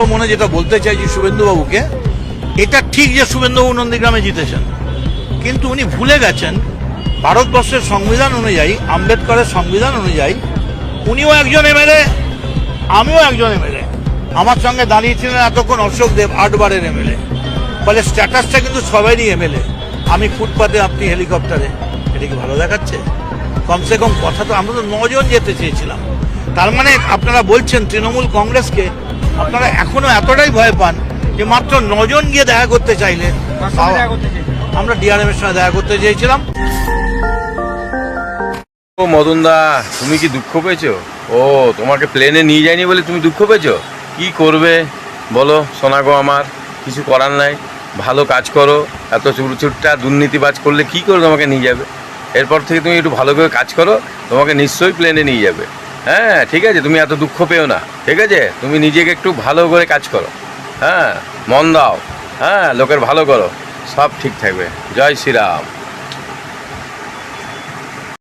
মনে যেটা বলতে চাইছি শুভেন্দুবাবুকে, এটা ঠিক যে শুভেন্দুবাবু নন্দীগ্রামে জিতেছেন, কিন্তু উনি ভুলে গেছেন ভারতবর্ষের সংবিধান অনুযায়ী, আম্বেদকরের সংবিধান অনুযায়ী উনিও একজন এমএলএ, আমিও একজন এমএলএ। আমার সঙ্গে দাঁড়িয়েছিলেন এতক্ষণ অশোক দেব, 8 বারের এমএলএ। ফলে স্ট্যাটাসটা কিন্তু সবারই এমএলএ। আমি ফুটপাতে, আপনি হেলিকপ্টারে। এটা কি ভালো দেখাচ্ছে? কমসে কম কথা তো, আমরা তো 9 জন যেতে চেয়েছিলাম। তার মানে আপনারা বলছেন তৃণমূল কংগ্রেসকে আপনারা এখনো এতটাই ভয় পান যে মাত্র 9 জন গিয়ে দেখা করতে চাইলে। আমরা ডিআরএম এর সঙ্গে দেখা করতে চেয়েছিলাম। ও মদনদা, তুমি কি দুঃখ পেয়েছো? ও তোমাকে প্লেনে নিয়ে যায়নি বলে তুমি দুঃখ পেয়েছো? কি করবে বলো সোনাগো, আমার কিছু করার নাই। ভালো কাজ করো, এত চুরচুরটা দুর্নীতিবাজ করলে কি করে তোমাকে নিয়ে যাবে? এরপর থেকে তুমি একটু ভালো করে কাজ করো, তোমাকে নিশ্চয়ই প্লেনে নিয়ে যাবে। হ্যাঁ ঠিক আছে, তুমি এত দুঃখ পেও না, ঠিক আছে? তুমি নিজেকে একটু ভালো করে কাজ করো, হ্যাঁ মন দাও, হ্যাঁ লোকের ভালো করো, সব ঠিক থাকবে। জয় শ্রীরাম।